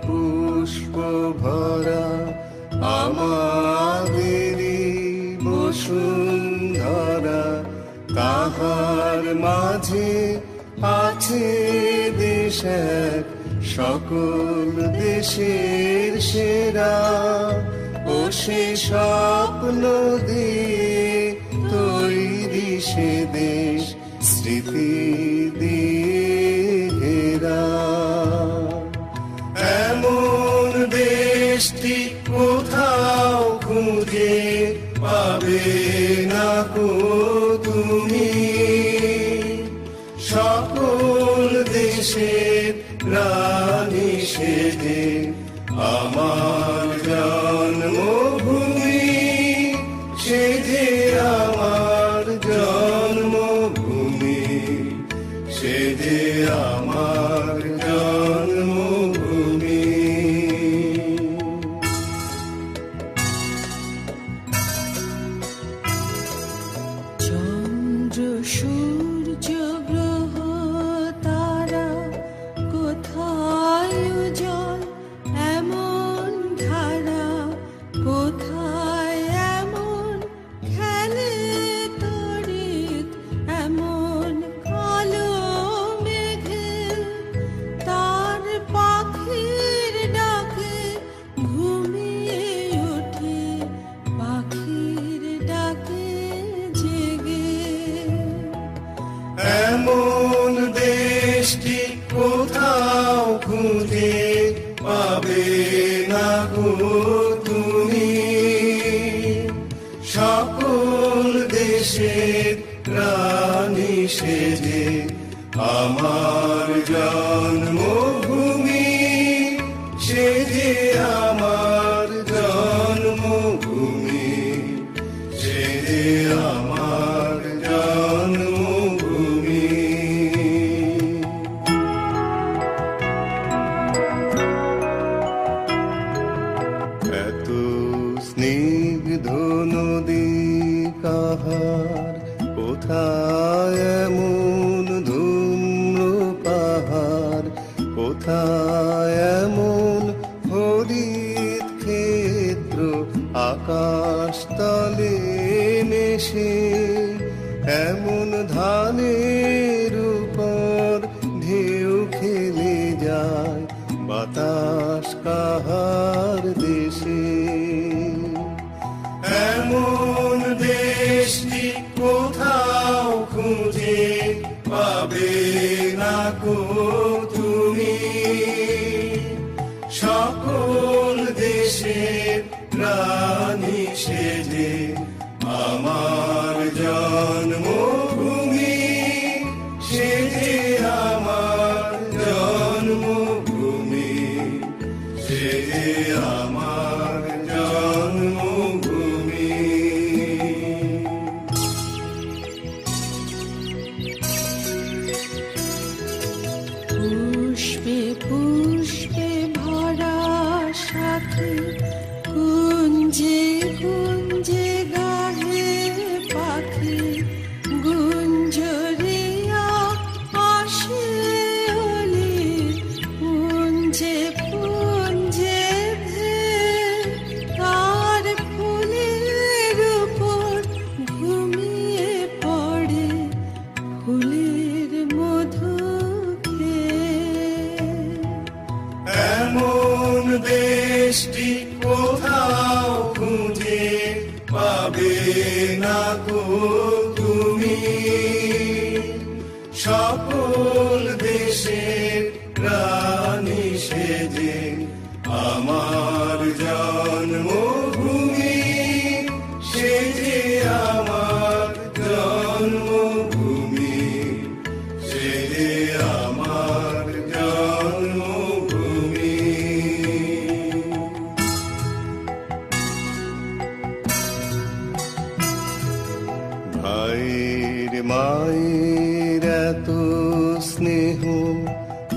পুষ্প ভরা আমাদেরই বসুন্ধরা, তাহার মাঝে আছে দেশ এক, সকল দেশের সেরা। ও সে স্বপ্ন দিয়ে তৈরি সে দেশ, স্মৃতি দিয়ে ঘেরা। এমন দেশটি কোথাও খুঁজে পাবে না কো তুমি, সকল দেশের রানী সেজে আমার জন্মভূমি, সেজে আমার জন্মভূমি, সেজে আমার জন্মভূমি। চন্দ্র সূর্য গ্রহ তারা কোথায় উজ্জ্বল, এমন ধারা কোথায় এমন খেলে তড়িৎ, এমন কালো মেঘে তার পাখির ডাকে ঘুমিয়ে ওঠে, পাখির ডাকে জেগে। এমন দেশটি কোথাও খুঁজে পাবে না গো তুমি, সকল দেশের রানী সেজে আমার জন্মভূমি, সেজে আমার জন্মভূমি, সেজে আমার জন্মভূমি। এত স্নিগ্ধ নদী কাহার, কোথায় এমন ধূম্র পাহাড়, কোথায় এমন হরিত ক্ষেত্র, আকাশ তলে মেশে এমন ধানের উপর ঢেউ খেলে যায়, বাতাস কাহার দেশে। এমন দেশটি কোথাও খুঁজে পাবে না কো তুমি, সকল দেশের রানী সেজে আমার জন্মভূমি, সেজে আমার জন্মভূমি, সেজে আমার জন্মভূমি। পুষ্পে পুষ্পে ভরা সাথে কুঞ্জে কুঞ্জে গাহে পাখি, গুঞ্জরিয়া আসে ওলি, পুঞ্জে পুঞ্জে তার ফুলের উপর ঘুমিয়ে পড়ে, ফুলের মধু খেয়ে। এমন দেশটি কোথাও খুঁজে পাবে না গো তুমি, সকল দেশের রানী সেজে আমার জন্মভূমি, সেজে আমার জন্মভূমি, সেজে আমার জন্মভূমি। মায়ের এত স্নেহ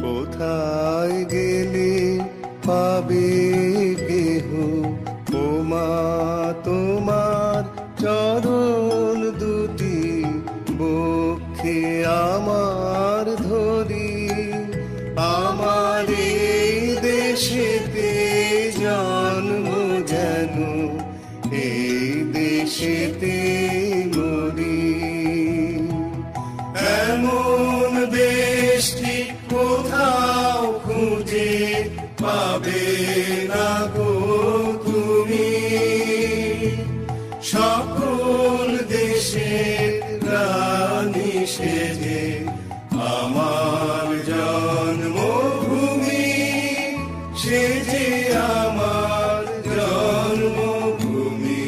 কোথায় গেলে পাবে কেহ, ও মা তোমার চরণ দুটি বক্ষে আমার ধরি, আমার এই দেশেতে জন্ম যেন এই দেশেতে মরি। এমন দেশটি কোথাও খুঁজে পাবে না গো তুমি, সকল দেশের রানী সেজে আমার জন্মভূমি, সেজে আমার জন্মভূমি,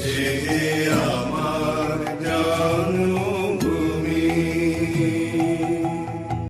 সেজে আমার জন্ম